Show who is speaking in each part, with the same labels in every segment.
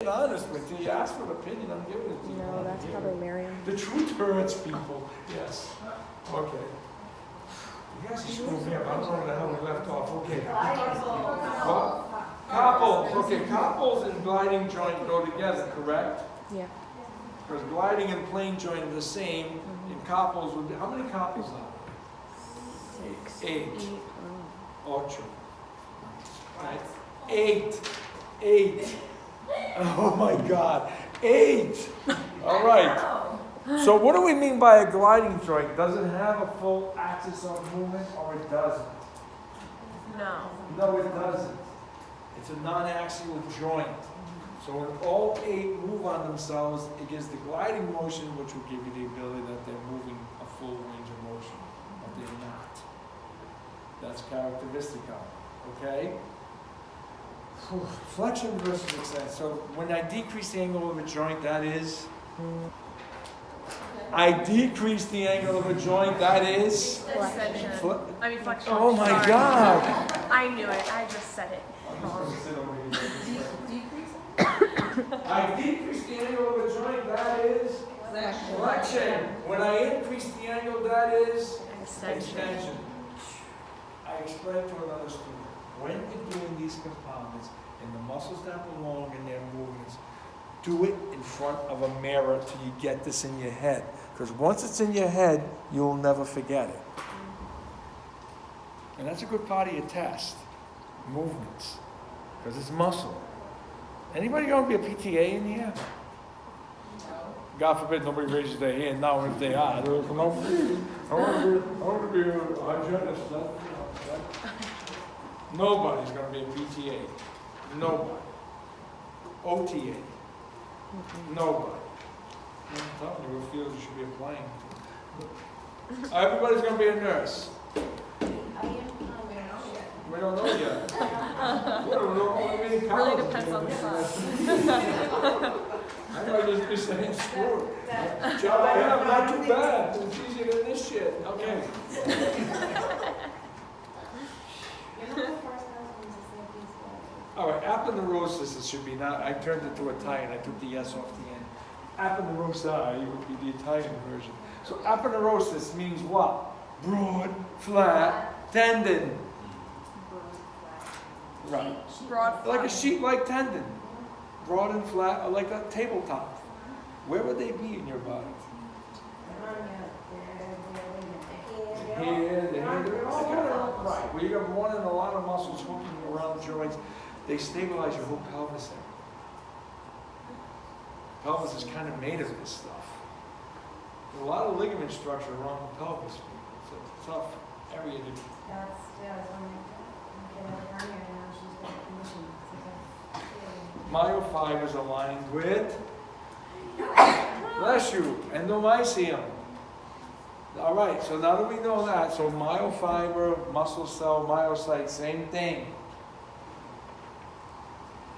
Speaker 1: being honest with you. You asked for an opinion, I'm giving it to you.
Speaker 2: No, that's probably Miriam.
Speaker 1: The truth hurts people. Yes. Okay. You guys are screwing me up. I don't know where the hell we left off. Okay. What? Couples. Okay, couples and gliding joint go together, correct?
Speaker 2: Yeah.
Speaker 1: Because gliding and plane joint are the same. In couples would be, how many couples are there?
Speaker 2: 6.
Speaker 1: 8.
Speaker 2: 8.
Speaker 1: Ocho. Right? 8. 8. Oh my God. 8. All right. So what do we mean by a gliding joint? Does it have a full axis of movement or it doesn't?
Speaker 3: No.
Speaker 1: No, it doesn't. It's a non-axial joint. So when all 8 move on themselves, it gives the gliding motion, which will give you the ability that they're moving a full range of motion, but they're not. That's characteristic of it, okay? Flexion versus extension. So when I decrease the angle of a joint, that is? I decrease the angle of a joint, that is?
Speaker 3: Extension. Flexion.
Speaker 1: Oh my
Speaker 3: Sorry.
Speaker 1: God!
Speaker 3: I knew it. I just said it.
Speaker 1: I decrease the angle of a joint, that is? Flexion. When I increase the angle, that is? Extension. I explained to another student, when you're doing these compoundments and the muscles that belong in their movements, do it in front of a mirror till you get this in your head. Because once it's in your head, you'll never forget it. And that's a good part of your test. Movements. Because it's muscle. Anybody going to be a PTA in here? God forbid nobody raises their hand now if they are. I want to be a hygienist. Nobody's going to be a PTA. Nobody. OTA. Nobody. I'm telling you what field you should be applying to. Everybody's going to be a nurse. We don't know yet. We don't know what we mean.
Speaker 3: Really depends on the class.
Speaker 1: I might just be saying school. Job I have, not too bad. It's easier than this shit. Okay. All right, aponeurosis, it should be not, I turned it to Italian, I took the S off the end. Aponeurosa would be the Italian version. So aponeurosis means what? Broad, flat, tendon. Right.
Speaker 3: Broad.
Speaker 1: Like a sheet-like tendon. Broad and flat, or like a tabletop. Where would they be in your body? Here, there. Right. Well, you got one and a lot of muscles hooking around joints. They stabilize your whole pelvis area. Pelvis is kind of made of this stuff. There's a lot of ligament structure around the pelvis. It's a tough area to do. Myofibers aligned with, bless you, endomysium. All right, so now that we know that, so myofiber, muscle cell, myocyte, same thing.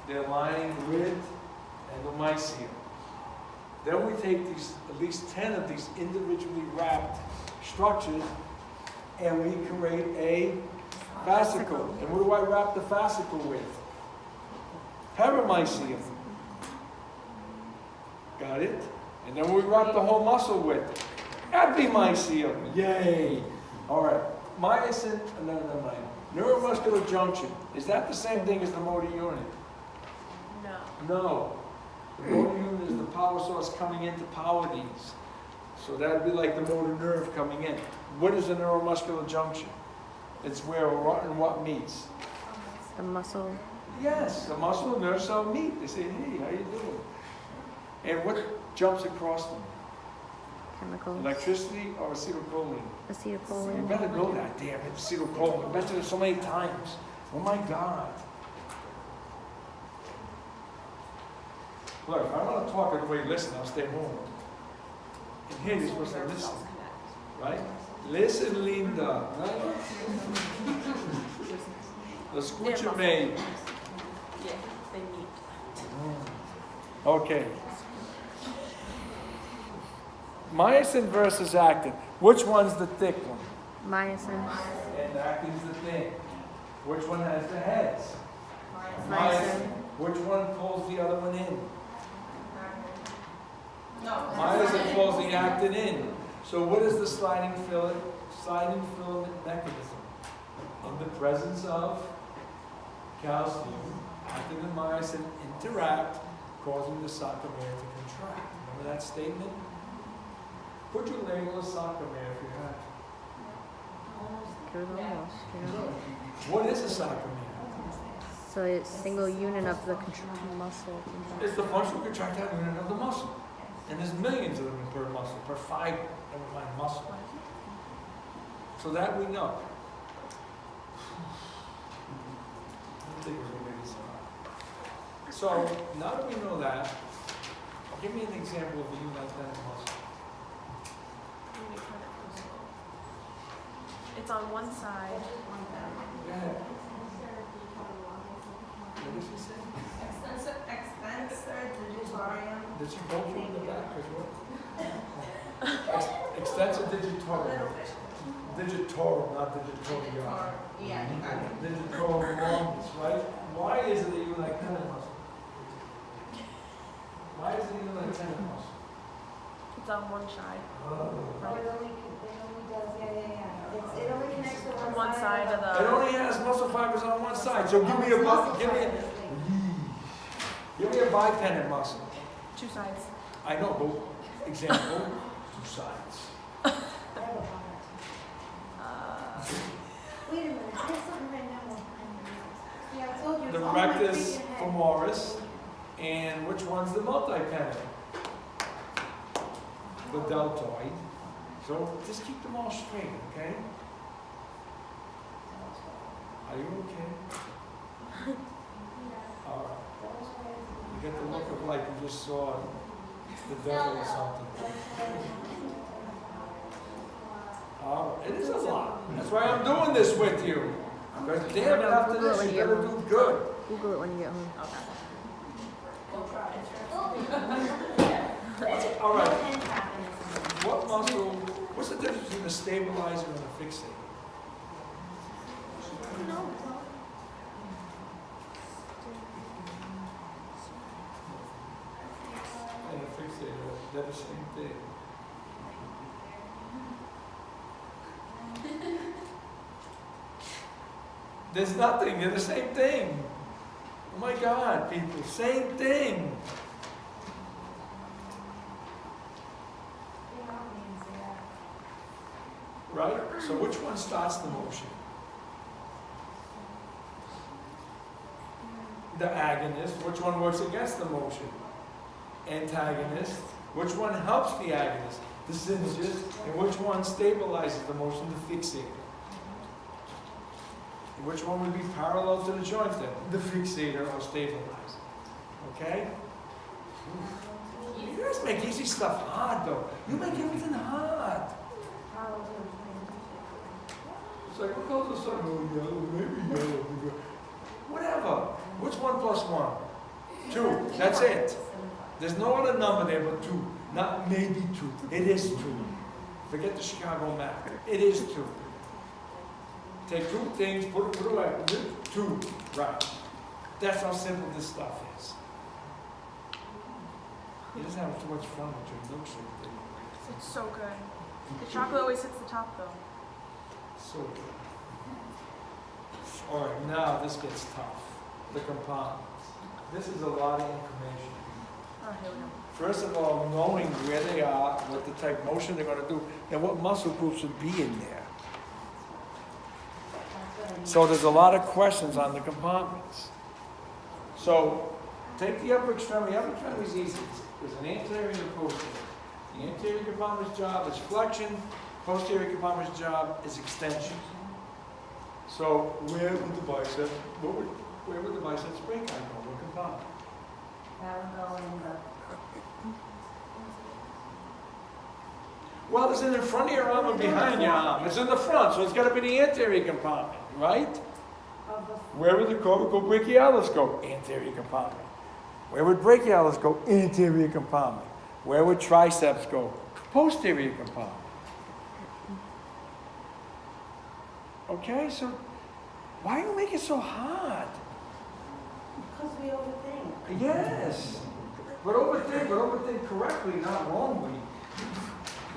Speaker 1: They're lined with endomysium. Then we take these, at least 10 of these individually wrapped structures, and we create a fascicle. And what do I wrap the fascicle with? Paramycium. Got it? And then we wrap the whole muscle with epimycium. Yay! All right. Myosin, neuromuscular junction. Is that the same thing as the motor unit? No. The motor unit is the power source coming in to power these. So that would be like the motor nerve coming in. What is a neuromuscular junction? It's where what and what meets.
Speaker 2: The muscle.
Speaker 1: Yes, the muscle and nerve cell meet. They say, hey, how you doing? And what jumps across them?
Speaker 2: Chemicals.
Speaker 1: Electricity or acetylcholine? You
Speaker 2: Acetylcholine.
Speaker 1: better know that, damn it, acetylcholine. I mentioned it so many times. Oh my God. Look, if I want to talk everybody listen, I'll stay home. And here you're supposed to listen. Right? Listen, Linda. Right? Escúchame.
Speaker 3: Yeah, they meet.
Speaker 1: Okay. Myosin versus actin. Which one's the thick one?
Speaker 2: Myosin.
Speaker 1: And actin's the thin. Which one has the heads?
Speaker 2: Myosin.
Speaker 1: Which one pulls the other one in? calls the actin in. So what is the sliding filament mechanism? In the presence of calcium, actin and myosin interact, causing the sarcomere to contract. Remember that statement? Put your label of sarcomere if you have. What is a sarcomere?
Speaker 2: So it's single unit of the muscle.
Speaker 1: It's the functional contractile unit of the muscle. And there's millions of them per muscle, per fiber of muscle. So that we know. So now that we know that, give me an example of a unilateral muscle.
Speaker 3: It's on one side.
Speaker 1: Go ahead. What did she say?
Speaker 4: Extensor digitorum.
Speaker 1: Did she hold you in the back as well? Extensor digitorum. Digitorum, not digitorium.
Speaker 4: Yeah, you got it.
Speaker 1: Digitorum longus, right? Why is it a unilateral muscle? Why is it a unilateral muscle?
Speaker 3: It's on one side.
Speaker 4: It only does, yeah. It only connects to
Speaker 3: On one side of
Speaker 1: It
Speaker 3: the.
Speaker 1: only has muscle fibers on one side. So give me a bipennate muscle.
Speaker 3: Two sides.
Speaker 1: I know, but example, two sides.
Speaker 4: Wait a minute, I have something right now. Yeah, I told you.
Speaker 1: The
Speaker 4: it's all my
Speaker 1: rectus
Speaker 4: freaking head.
Speaker 1: femoris, and which one's the multipennate? The deltoid. So just keep them all straight, okay? Are you okay? All right. You get the look of like you just saw the devil or something. It is a lot. That's why I'm doing this with you. Because damn it, after this, you gotta do good.
Speaker 2: Google it when you get home.
Speaker 1: All right. What muscle, what's the difference between a stabilizer and a fixator? And a fixator, they're the same thing. There's nothing, they're the same thing. Oh my God, people, same thing. Right? So which one starts the motion? The agonist. Which one works against the motion? Antagonist. Which one helps the agonist? The synergist. And which one stabilizes the motion? The fixator. And which one would be parallel to the joint then? The fixator or stabilizer. Okay? You guys make easy stuff hard though. You make everything hard. It's like, what color is the sun? Oh, yellow, maybe yellow. Whatever. Which 1 plus 1? 2. That's it. There's no other number there but 2. Not maybe 2. It is 2. Forget the Chicago map. It is 2. Take 2 things, put it away. 2. Right. That's how simple this stuff is. He doesn't have too much fun with your milkshake.
Speaker 3: It's so good. The chocolate always hits the top though.
Speaker 1: So good. All right, now this gets tough. The compounds. This is a lot of information.
Speaker 3: Oh, here we go.
Speaker 1: First of all, knowing where they are, what the type of motion they're going to do, and what muscle groups would be in there. So there's a lot of questions on the compartments. So take the upper extremity. Upper extremity is easy. There's an anterior and a posterior. The anterior compartment's job is flexion. Posterior compartment's job is extension. So where would the biceps? Where would the biceps break? I know what compartment.
Speaker 4: That would go in the.
Speaker 1: Well, it's in the front of your arm or behind your arm. It's in the front, so it's got to be the anterior compartment, right? Where would the corticobrachialis go? Anterior compartment. Where would brachialis go? Anterior compartment. Where would triceps go? Posterior compartment. Okay, so why do you make it so hard?
Speaker 4: Because we overthink.
Speaker 1: Yes. But overthink correctly, not wrongly.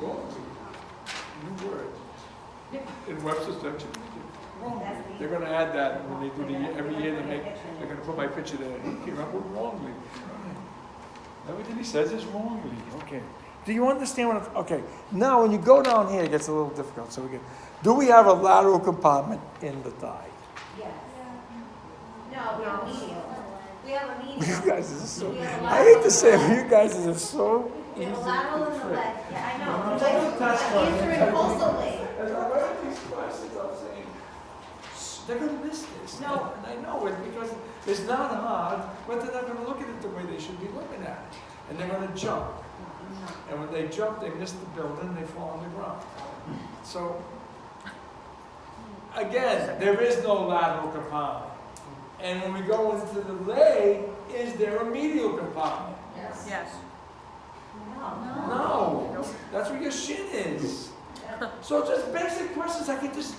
Speaker 1: Wrongly. New word. In Webster's dictionary. Wrongly. They're going to add that when they do every year they're going to put my picture there. He came up with wrongly. Everything he says is wrongly. Okay. Do you understand what I'm, okay. Now when you go down here, it gets a little difficult. So do we have a lateral compartment in the thigh?
Speaker 4: Yes. No, we have a medial. We have a medial.
Speaker 1: You guys are so, I hate to say it, you guys are so
Speaker 4: We
Speaker 1: easy
Speaker 4: have a
Speaker 1: to
Speaker 4: lateral and a
Speaker 1: trick.
Speaker 4: leg. Yeah, I know.
Speaker 1: I'm
Speaker 4: But
Speaker 1: trying to touch on it.
Speaker 4: answer impulsively.
Speaker 1: As I write these questions, I'm saying, they're going to miss this.
Speaker 4: No.
Speaker 1: And I know it because it's not hard, but they're not going to look at it the way they should be looking at it. And they're going to jump. And when they jump, they miss the building, they fall on the ground. So, again, there is no lateral compartment. And when we go into the leg, is there a medial compartment?
Speaker 4: Yes.
Speaker 3: Yes.
Speaker 1: No. That's where your shin is. So just basic questions, I can just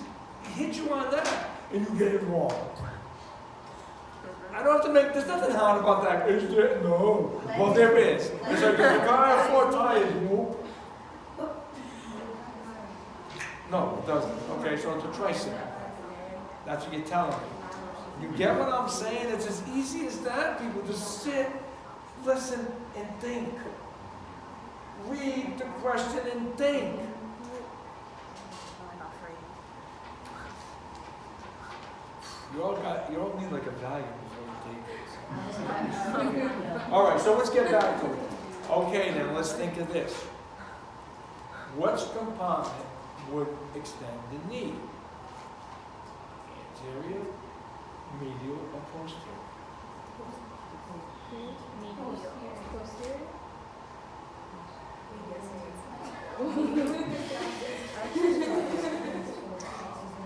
Speaker 1: hit you on that, and you get it wrong. I don't have to make, there's nothing hard about that. Is there? No. Well, there is. It's like if a car has 4 tires, no. No, it doesn't. Okay, so it's a tricycle. That's what you're telling me. You get what I'm saying? It's as easy as that. People just sit, listen, and think. Read the question and think. You all need like a value before you take this. All right, so let's get back to it. Okay, then let's think of this. Which compartment would extend the knee? Anterior, medial, or posterior?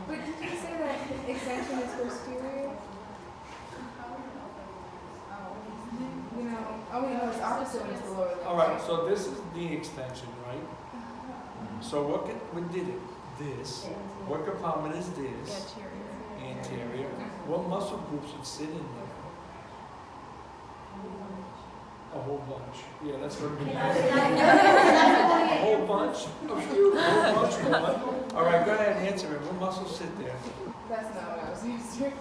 Speaker 5: But did you say that extension is posterior? You know, oh, we know it's opposite when it's the lower leg.
Speaker 1: All right, so this is knee extension, right? So what did it? This. What compartment is this?
Speaker 3: Anterior.
Speaker 1: Anterior. What muscle groups would sit in there? A whole bunch. Yeah, that's what it means. A whole bunch. A few. A whole bunch. One. All right, go ahead and answer it. What muscles sit there?
Speaker 5: That's not what I was answering.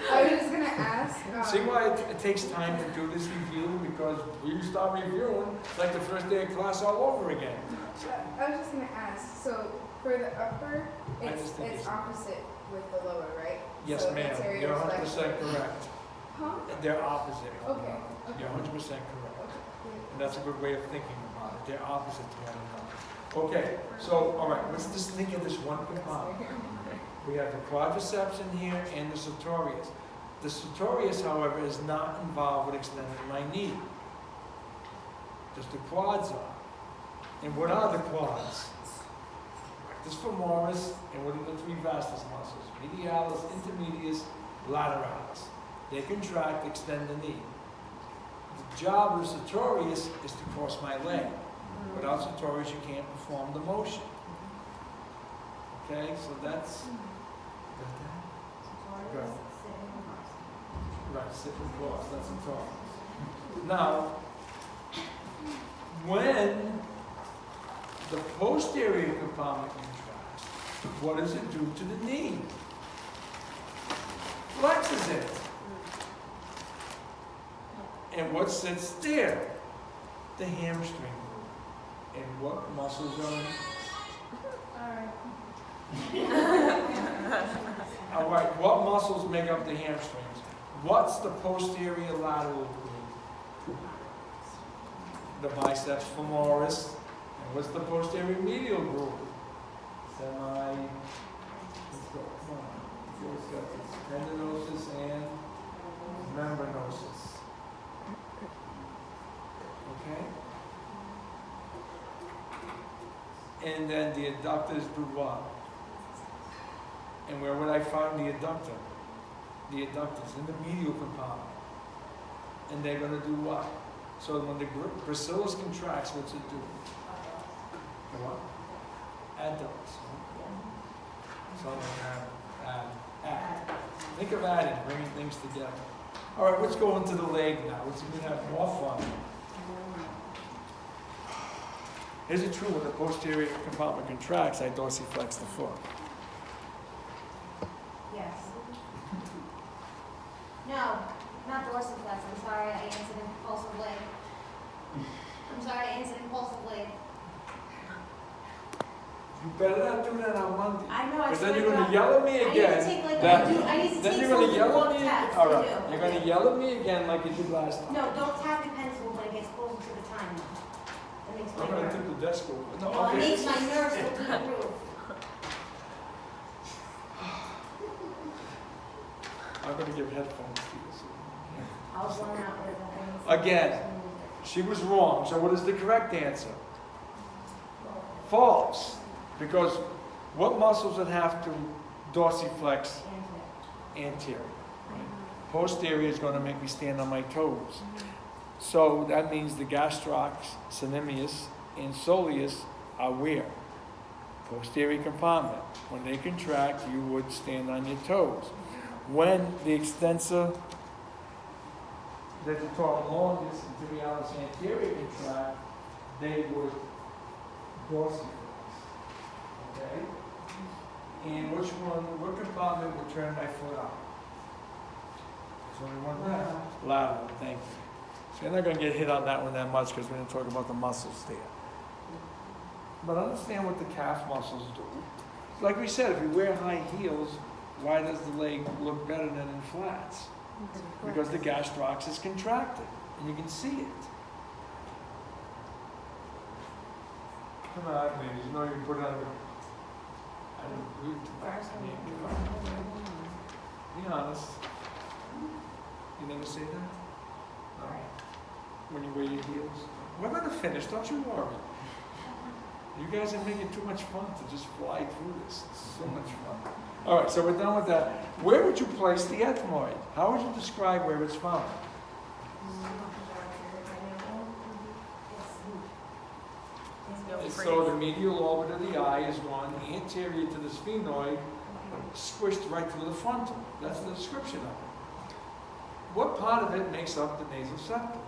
Speaker 5: I was just gonna ask.
Speaker 1: See why it takes time to do this review? Because when you start reviewing, it's like the first day of class all over again.
Speaker 5: I was just gonna ask. So for the upper,
Speaker 1: I just think
Speaker 5: it's
Speaker 1: it's-
Speaker 5: opposite with the lower, right?
Speaker 1: Yes,
Speaker 5: So
Speaker 1: ma'am.
Speaker 5: anterior
Speaker 1: You're
Speaker 5: is
Speaker 1: 100% correct.
Speaker 5: Huh?
Speaker 1: They're opposite.
Speaker 5: Okay.
Speaker 1: You're 100% correct. And that's a good way of thinking about it. They're opposite to one another. Okay, so, all right, let's just think of this one compartment. We have the quadriceps in here and the sartorius. The sartorius, however, is not involved with extending my knee. Just the quads are. And what are the quads? Rectus femoris, and what are the 3 vastus muscles? Medialis, intermedius, lateralis. They contract, extend the knee. The job of the sartorius is to cross my leg. Without sartorius, you can't perform the motion. Okay, so that's... Good. Right, sit and cross, that's sartorius. Now, when the posterior compartment contracts, what does it do to the knee? Flexes it. And what sits there? The hamstring. And what muscles are in? All right, what muscles make up the hamstrings? What's the posterior lateral group? The biceps femoris. And what's the posterior medial group? Let's go, come on. Let's go. Tendinosus and membranosus. Okay? And then the adductors do what? And where would I find the adductor? The adductors in the medial compartment. And they're going to do what? So when the gracilis contracts, what's it do? What? Adducts. So add. Think of adding, bringing things together. All right, let's go into the leg now. Let's even have more fun. Is it true when the posterior compartment contracts, I dorsiflex the foot?
Speaker 4: Yes. No, not dorsiflex, I'm sorry, I answered impulsively.
Speaker 1: You better not do that on Monday.
Speaker 4: I know, I
Speaker 1: Because
Speaker 4: swear
Speaker 1: then
Speaker 4: to
Speaker 1: you're
Speaker 4: God.
Speaker 1: gonna yell at me
Speaker 4: I need
Speaker 1: again.
Speaker 4: to take like,
Speaker 1: that-
Speaker 4: I need to
Speaker 1: Then
Speaker 4: take
Speaker 1: you're gonna
Speaker 4: some
Speaker 1: yell
Speaker 4: long
Speaker 1: at me.
Speaker 4: tests,
Speaker 1: All
Speaker 4: I
Speaker 1: right,
Speaker 4: do.
Speaker 1: you're gonna yell at me again like you did last time.
Speaker 4: No, don't tap your pencil when it gets closer to the time. That makes
Speaker 1: I'm
Speaker 4: my
Speaker 1: gonna
Speaker 4: nerves.
Speaker 1: tip the desk over. No,
Speaker 4: No, it
Speaker 1: okay.
Speaker 4: makes my nerves go through the roof.
Speaker 1: I'm gonna give headphones to you. So.
Speaker 4: I was blown out with it.
Speaker 1: Again. She was wrong. So what is the correct answer? False. Because what muscles would have to dorsiflex? Anterior. Right? Posterior is going to make me stand on my toes. So that means the gastroc, synemius, and soleus are where? Posterior compartment. When they contract, you would stand on your toes. When the extensor digitorum longus and tibialis anterior contract, they would dorsiflex. Okay? And which one, what compartment would turn my foot up? There's only one left. Lateral, thank you. So you're not going to get hit on that one that much because we're going to talk about the muscles there. But understand what the calf muscles do. Like we said, if you wear high heels, why does the leg look better than in flats? Because the gastroc is contracted, and you can see it. Come on, ladies, you know you can put it on the... I didn't read too fast. I mean, come on. Be honest. You never say that? No? When you wear your heels? We're going to finish, don't you worry. You guys are making too much fun to just fly through this. It's so much fun. All right, so we're done with that. Where would you place the ethmoid? How would you describe where it's found? So the medial orbit of the eye is one, anterior to the sphenoid, squished right through the frontal. That's the description of it. What part of it makes up the nasal septum?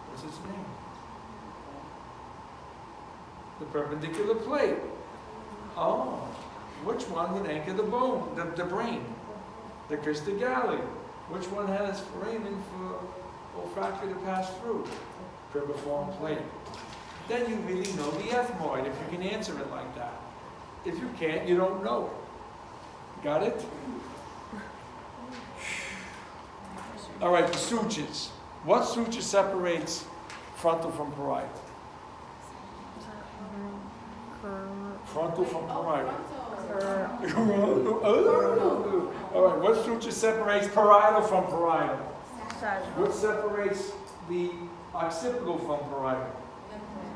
Speaker 1: What's its name? The perpendicular plate. Oh, which one would anchor the bone, the brain? The crista galli. Which one has foramen for olfactory to pass through? Cribriform plate. Then you really know the ethmoid if you can answer it like that. If you can't, you don't know it. Got it? All right, the sutures. What suture separates frontal from parietal? Frontal from parietal. All right, what suture separates parietal from parietal? What separates the occipital from parietal?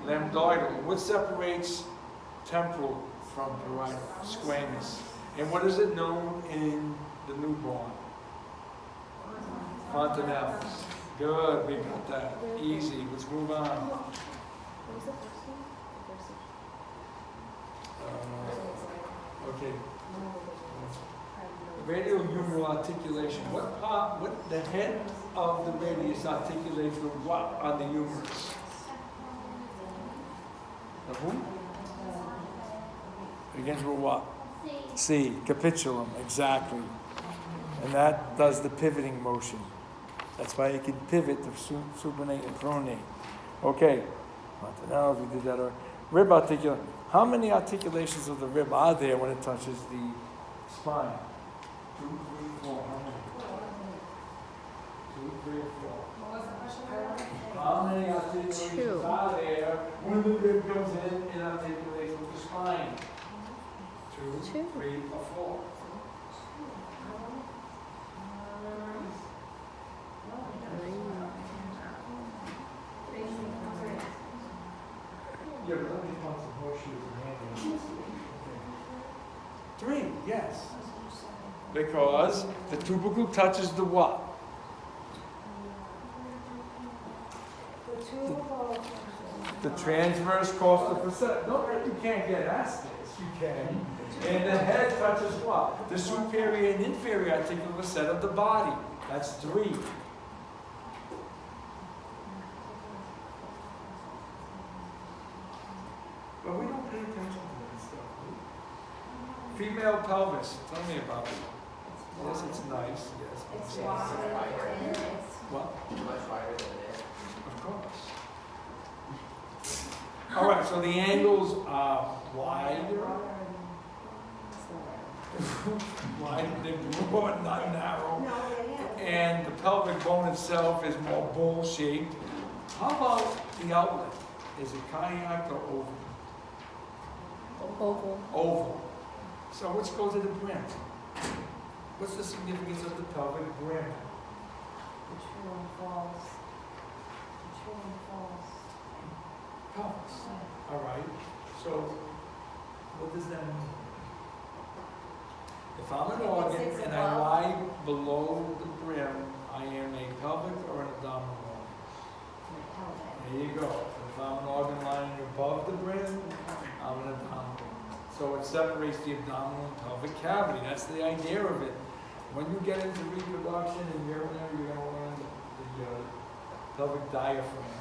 Speaker 1: Lambdoidal. What separates temporal from parietal? Squamous. And what is it known in the newborn? Fontanelles. Good, we got that. Easy. Let's move on. Okay. Radial humeral articulation. What part, what the head of the radius articulates with what on the humerus? The who? Begins with what? C. Capitulum, exactly. And that does the pivoting motion. That's why you can pivot to supinate and pronate. Okay. Fontanelles, we did that already. Rib articulation. How many articulations of the rib are there when it touches the spine? 2, 3, 4. How many? 2, 3, or 4. How many articulations are there when the rib goes in and articulates with the spine? 2, 3, or 4. Yeah, but only parts of horseshoes and handles. 3, yes. Because the tubercle touches the what? The transverse costal facet. No, you can't get asked this. You can. And the head touches what? The superior and inferior articular facet of the body. That's 3. Female pelvis, tell me about it. Yes, it's nice, yes.
Speaker 4: It's wide and it's.
Speaker 1: What?
Speaker 6: Much wider than it is.
Speaker 1: Of course. All right, so the angles are wider, wider than broad, not narrow.
Speaker 4: No, yeah.
Speaker 1: And the pelvic bone itself is more bowl-shaped. How about the outlet? Is it cardiac or oval?
Speaker 2: Oval.
Speaker 1: Oval. So let's go to the brim. What's the significance of the pelvic brim?
Speaker 4: The true and false. The true and false.
Speaker 1: Pelvis. All right. So what does that mean? If I'm an organ and I lie below the brim, I am a pelvic or an abdominal organ. There you go. If I'm an organ lying above the brim, I'm an abdominal. So it separates the abdominal and pelvic cavity. That's the idea of it. When you get into reproduction and urinary, you're going to learn the pelvic diaphragm.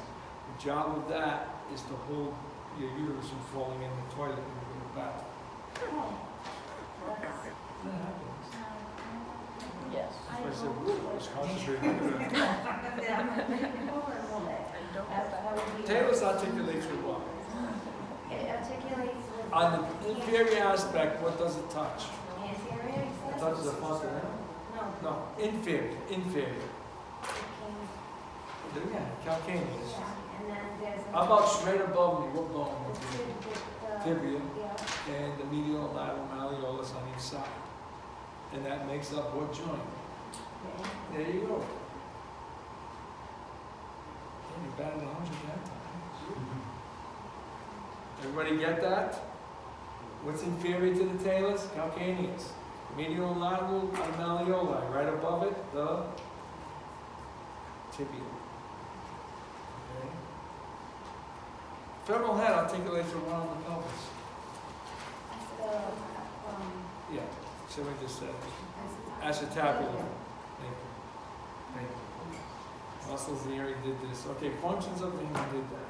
Speaker 1: The job of that is to hold your uterus from falling in the toilet when you go to the bathroom. That happens.
Speaker 2: Yes.
Speaker 1: So I said, "Ooh, I was concentrating on that." Taylor's articulates with what?
Speaker 4: It articulates with.
Speaker 1: On the inferior aspect, what does it touch?
Speaker 4: Anterior.
Speaker 1: It touches the fontanelle?
Speaker 4: No.
Speaker 1: No, inferior. Yeah, calcaneus.
Speaker 4: Yeah, and then there's.
Speaker 1: How about straight above me? What bone?
Speaker 4: The
Speaker 1: Tibia.
Speaker 4: Yeah.
Speaker 1: And the medial and lateral malleolus on each side. And that makes up what joint?
Speaker 4: Okay.
Speaker 1: There you go. Yeah, you batted 100 that time. Everybody get that? What's inferior to the talus? Calcaneus. Medial and lateral are malleoli. Right above it, the tibia. Okay. Femoral head articulates around the pelvis. Yeah, so we just said acetabular. Thank you. Thank you. Muscles in the area did this. Okay, functions of the hand did that.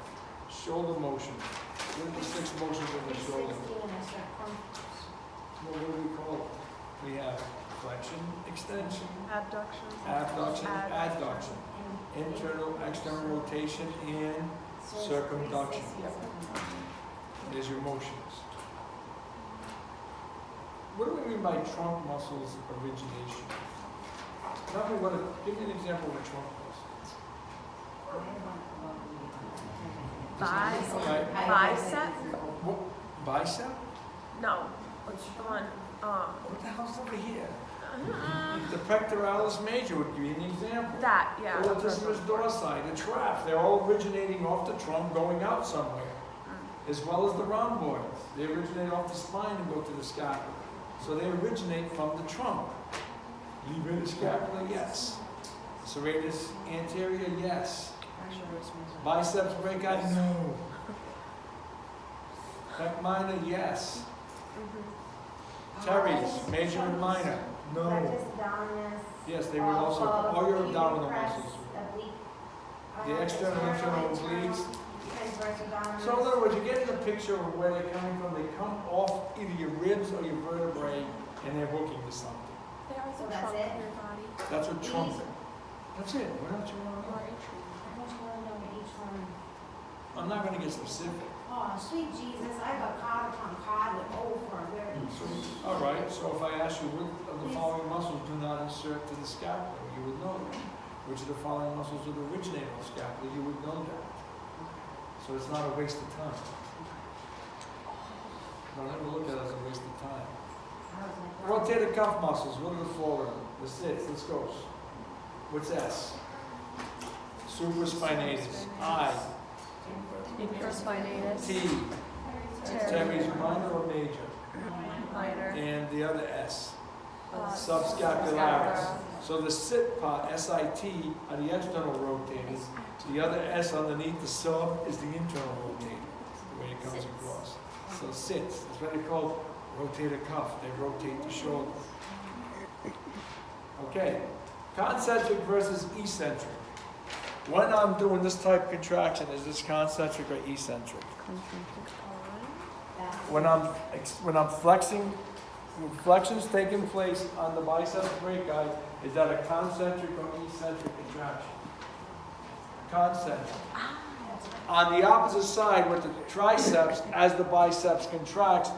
Speaker 1: Shoulder motion. What are the 6 motions of the shoulder? What do we call it? We have flexion, extension,
Speaker 3: Abduction.
Speaker 1: abduction, adduction, internal, external rotation, and circumduction. There's your motions. What do we mean by trunk muscles origination? Tell me give me an example of a trunk muscle.
Speaker 3: Bicep?
Speaker 1: What, bicep?
Speaker 3: No. Which one?
Speaker 1: What the hell's over here? The pectoralis major would give you an example.
Speaker 3: That, yeah.
Speaker 1: Or the latissimus dorsi, the traps. They're all originating off the trunk, going out somewhere. As well as the rhomboids. They originate off the spine and go to the scapula. So they originate from the trunk. Levator scapula, yes. Serratus anterior, yes. Biceps brachii, no. Pec minor, yes. Teres, major and minor, no. Yes, they would also, all your abdominal muscles. The external and internal obliques. So in other words, you get in a picture of where they're coming from. They come off either your ribs or your vertebrae, and they're hooking to something.
Speaker 3: They are
Speaker 4: So
Speaker 3: the
Speaker 4: that's
Speaker 3: trunk
Speaker 4: it?
Speaker 3: of your body.
Speaker 1: That's what trunk. That's it. What else you want to know? I'm not going to get specific.
Speaker 4: Oh, sweet Jesus, I got card upon card with over where.
Speaker 1: All right. So if I ask you which of the following muscles do not insert to the scapula, you would know that. Which of the following muscles would originate on the scapula, you would know that. So it's not a waste of time. Don't ever look at it as a waste of time. Rotator cuff muscles, what are the 4 of them? The 6, let's go. What's S? Supraspinatus. I.
Speaker 2: Infraspinatus.
Speaker 1: T. Teres minor or major?
Speaker 2: Minor.
Speaker 1: And the other S. Subscapularis. So the sit part, S-I-T, are the external rotators. The other S underneath the sub is the internal rotator, the way it comes across. So sits, that's what they call rotator cuff. They rotate the shoulder. Okay, concentric versus eccentric. When I'm doing this type of contraction, is this concentric or eccentric? When I'm flexing flexions taking place on the biceps brachii, is that a concentric or eccentric contraction? Concentric. On the opposite side with the triceps, as the biceps contracts,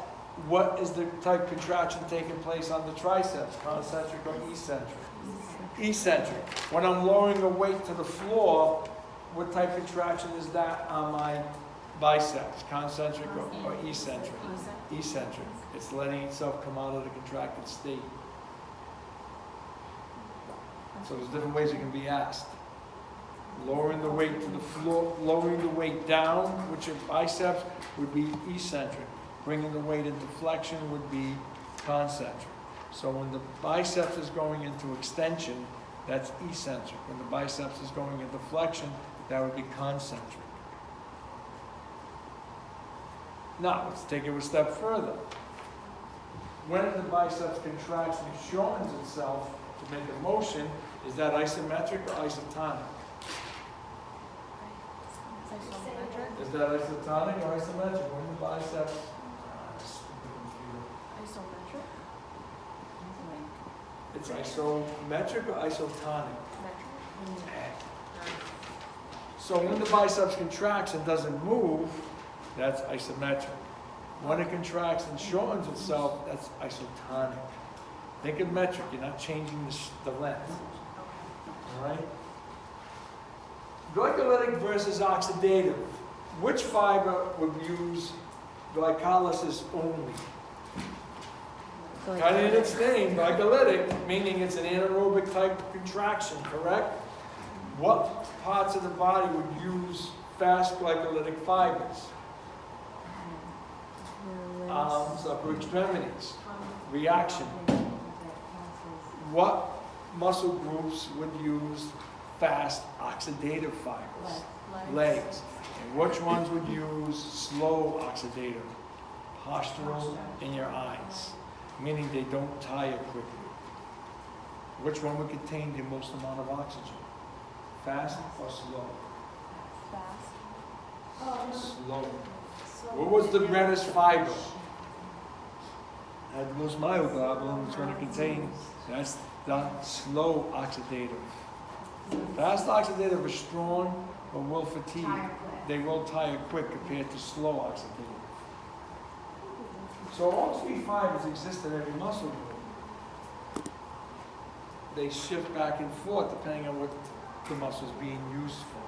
Speaker 1: what is the type of contraction taking place on the triceps? Concentric or eccentric? Eccentric. When I'm lowering the weight to the floor, what type of contraction is that on my biceps? Concentric or eccentric? Eccentric. It's letting itself come out of the contracted state. So there's different ways it can be asked. Lowering the weight to the floor, lowering the weight down, which your biceps would be eccentric. Bringing the weight into flexion would be concentric. So when the biceps is going into extension, that's eccentric. When the biceps is going into flexion, that would be concentric. Now, let's take it a step further. When the biceps contracts and shortens itself to make a motion, is that isometric or isotonic?
Speaker 3: Isometric.
Speaker 1: Is that isotonic or isometric? When the biceps...
Speaker 3: Isometric.
Speaker 1: It's isometric or isotonic?
Speaker 3: Metric.
Speaker 1: So when the biceps contracts and doesn't move, that's isometric. When it contracts and shortens itself, that's isotonic. Think of metric, you're not changing the length. All right? Glycolytic versus oxidative. Which fiber would use glycolysis only? Kind of in its name, glycolytic, meaning it's an anaerobic type of contraction, correct? What parts of the body would use fast glycolytic fibers? Arms, upper extremities. Reaction. What muscle groups would use fast oxidative fibers? Legs. And which ones would use slow oxidative? Postural in your eyes, meaning they don't tire quickly. Which one would contain the most amount of oxygen? Fast or slow?
Speaker 3: Fast.
Speaker 1: Slow. What was the reddest fiber? Had the most myoglobulin it's going to contain. That's the slow oxidative. Fast oxidative are strong but will fatigue. They will tire quick compared to slow oxidative. So all three fibers exist in every muscle group. They shift back and forth depending on what the muscle is being used for.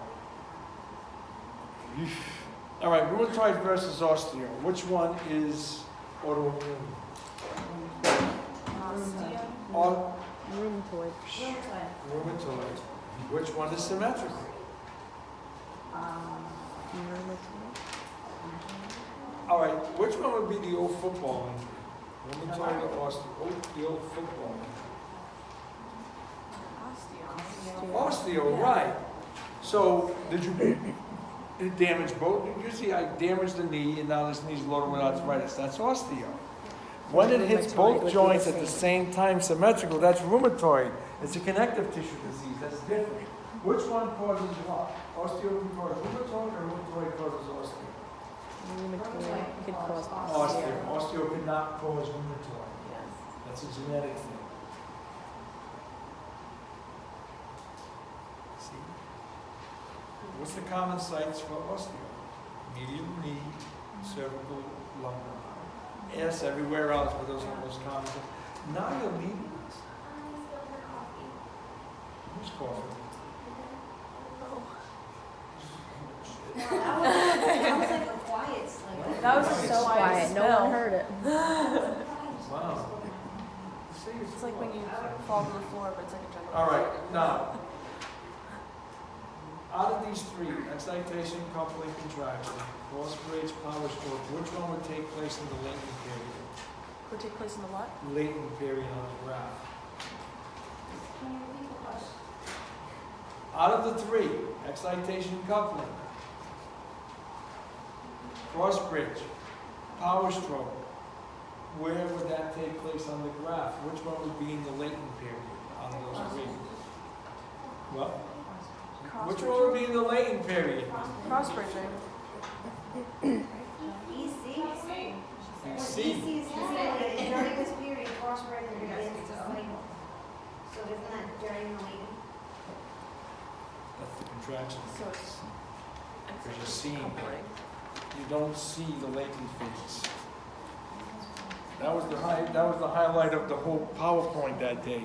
Speaker 1: All right, rheumatoid versus osteo. Which one is autoimmune?
Speaker 3: Osteo.
Speaker 2: Rheumatoid.
Speaker 1: Rheumatoid. Which one is symmetrical?
Speaker 2: Rheumatoid.
Speaker 1: All right, which one would be the old football injury? Rheumatoid or osteo? The old football injury. Osteo, right. So, did you damage both? Usually I damaged the knee and now this knee's loaded with arthritis. That's osteo. When it hits both joints at the same time symmetrical, that's rheumatoid. It's a connective tissue disease. That's different. Which one causes what? Osteo can cause rheumatoid or rheumatoid causes osteo?
Speaker 2: Rheumatoid could cause
Speaker 1: Osteo. Osteo could not cause rheumatoid. That's a genetic thing. See? What's the common sites for osteo? Medial knee, cervical, lumbar. Yes, everywhere else, but those are the most common. Now you're leaving us. Who's coughing?
Speaker 4: That was like a quiet sleep.
Speaker 3: That was
Speaker 2: so quiet. No one heard it.
Speaker 1: Wow.
Speaker 3: It's like when you fall to the floor, but it's like a general.
Speaker 1: All right, now, out of these three, excitation, coupling, contraction, cross bridge, power stroke, which one would take place in the latent period?
Speaker 3: Would take place in the what?
Speaker 1: Latent period on the graph. Out of the three, excitation, coupling, cross bridge, power stroke, where would that take place on the graph? Which one would be in the latent period out of those three? What? Which one would be in the latent period?
Speaker 3: Cross bridging.
Speaker 4: EC?
Speaker 1: EC.
Speaker 4: EC is during this period. cross bridge and begins to cycle. So isn't that during the latent?
Speaker 1: That's the contraction.
Speaker 3: So it's
Speaker 1: Because you're seeing it. You don't see the latent phase. That was the highlight of the whole PowerPoint that day.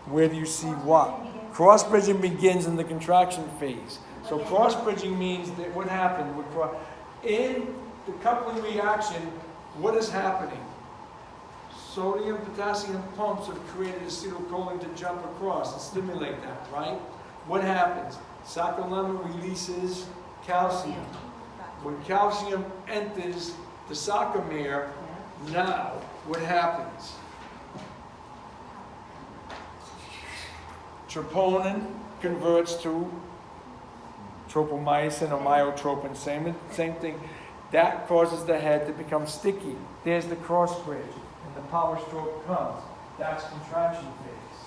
Speaker 1: Where do you see what? Cross bridging begins in the contraction phase. So cross bridging means that what happened with in the coupling reaction, what is happening? Sodium potassium pumps have created acetylcholine to jump across and stimulate that, right? What happens? Sarcolemma releases calcium. When calcium enters the sarcomere, now what happens? Troponin converts to tropomyosin or myotropin, same thing. That causes the head to become sticky. There's the cross bridge, and the power stroke comes. That's contraction phase.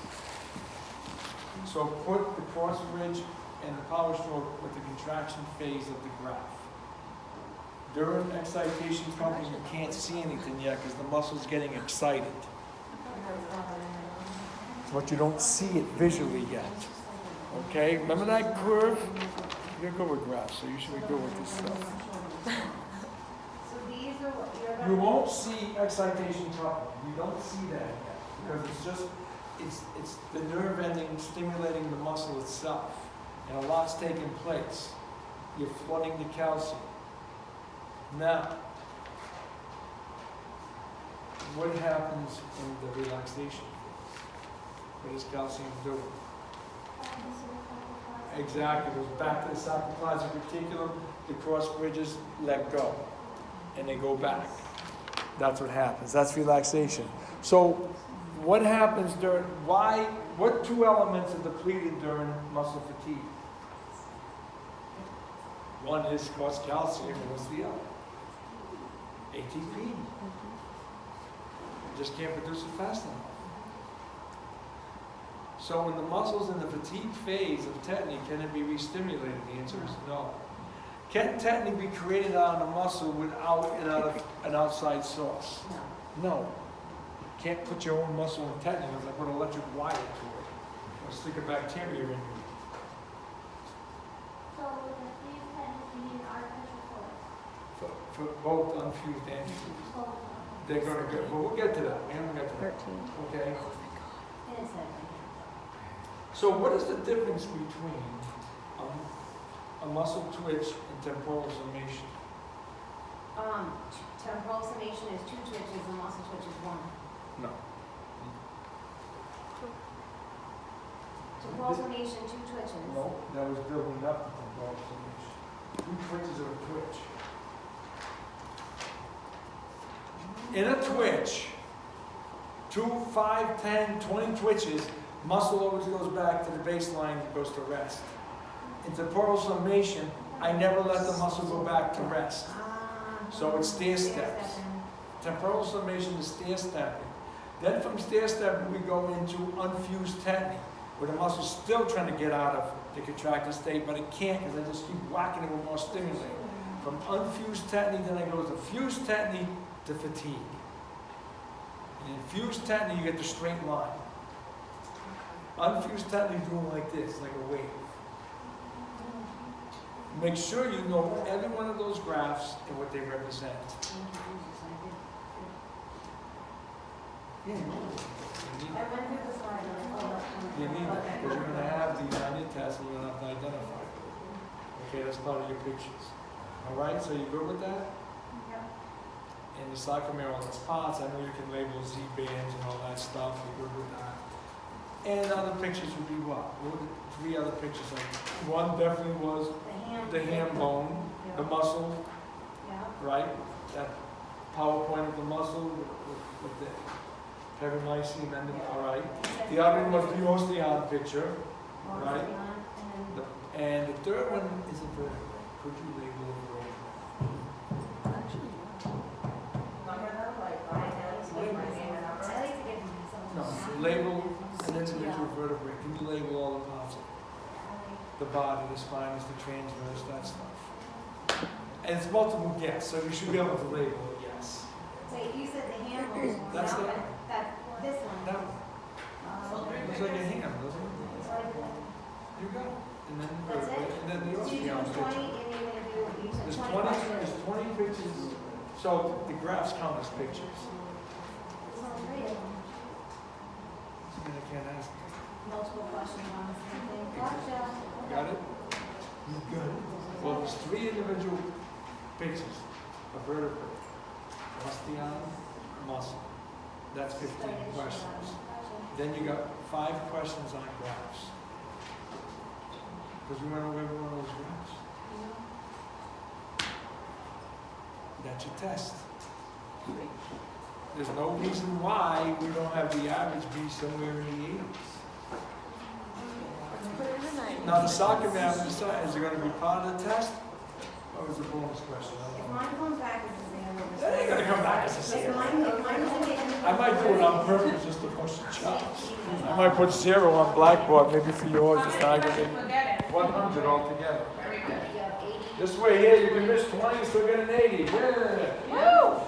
Speaker 1: So put the cross bridge and the power stroke with the contraction phase of the graph. During excitation pumping, you can't see anything yet because the muscle's getting excited. But you don't see it visually yet. Okay? Remember that curve? You're good with graphs, so you should be good with this stuff.
Speaker 4: So these are what you're
Speaker 1: You won't see excitation pumping. You don't see that yet because it's the nerve ending stimulating the muscle itself. And a lot's taking place. You're flooding the calcium. Now, what happens in the relaxation phase? What does calcium do? Exactly, it goes back to the sarcoplasmic reticulum, the cross bridges let go, and they go back. That's what happens, that's relaxation. So, what happens what two elements are depleted during muscle fatigue? One is, of course, calcium, and what's the other? ATP. You just can't produce it fast enough. So when the muscle's in the fatigue phase of tetany, can it be re-stimulated? The answer is no. Can tetany be created out of the muscle without an outside source? No. You can't put your own muscle in tetany unless I put an electric wire to it. Or stick a bacteria in you. For both unfused and fused. They're going to get, but we'll get to that. We haven't got to that.
Speaker 2: 13.
Speaker 1: Okay? So what is the difference between a muscle twitch and temporal summation?
Speaker 4: Temporal summation is 2 twitches, and muscle twitch is 1.
Speaker 1: No.
Speaker 4: Temporal summation, 2 twitches.
Speaker 1: No, that was building up to temporal summation. 2 twitches are a twitch. In a twitch, 2, 5, 10, 20 twitches, muscle always goes back to the baseline and goes to rest. In temporal summation, I never let the muscle go back to rest. So it stair steps. Temporal summation is stair stepping. Then from stair stepping, we go into unfused tetany, where the muscle's still trying to get out of the contracted state, but it can't because I just keep whacking it with more stimuli. From unfused tetany, then I go to fused tetany to fatigue. And in fused tetany, you get the straight line. Unfused tetany is doing like this, like a wave. Make sure you know every one of those graphs and what they represent. Yeah, you need
Speaker 4: I went through the slide.
Speaker 1: that because you're going to have these on your test and you're going to have to identify them. Okay, that's part of your pictures. All right, so you good with that? In the sarcomere on its parts, I know you can label Z-bands and all that stuff. You're good with that. And other pictures would be what? What were the 3 other pictures? Like one definitely was the ham bone, the muscle, right? That PowerPoint of the muscle with the perimycin and all right. The other one was the osteon picture, right? And the third one is a vertebrae. Could you label a vertebrae? No, label an individual vertebrae. Can you label all the parts of it? The body, the spine, the transverse, that stuff. And it's multiple guess, so you should be able to label it, yes.
Speaker 4: So you said the ham bones.
Speaker 1: That's the,
Speaker 4: this one.
Speaker 1: That one. Looks like a hand, doesn't it?
Speaker 4: It's like that.
Speaker 1: You got it. And then,
Speaker 4: That's it?
Speaker 1: and then the
Speaker 4: So you do
Speaker 1: Austrian
Speaker 4: 20
Speaker 1: picture.
Speaker 4: and you're gonna do, you said
Speaker 1: There's
Speaker 4: 20
Speaker 1: 20,
Speaker 4: questions.
Speaker 1: there's 20 pictures. So the graphs count as pictures.
Speaker 4: It's all three of them.
Speaker 1: And I can't ask.
Speaker 4: Multiple questions on the same thing. Gotcha.
Speaker 1: Got it? You got it. Well, there's 3 individual pictures. A vertebrae, osteon, muscle. That's 15 questions. Then you got 5 questions on graphs. Because we went over every one of those graphs. That's your test. There's no reason why we don't have the average be somewhere in the 80s. Now the soccer map, is it going to be part of the test? Or is it a bonus question? I
Speaker 4: If
Speaker 1: don't know.
Speaker 4: mine comes back as a zero.
Speaker 1: That ain't going to come back as a
Speaker 4: If
Speaker 1: zero.
Speaker 4: mine is in
Speaker 1: I might do it on purpose just to push the chops. I might put 0 on blackboard, maybe for yours, just to aggravate. 100 altogether.
Speaker 4: You have 80.
Speaker 1: This way here, you can miss 20 and still get an 80. Yeah.
Speaker 3: Woo!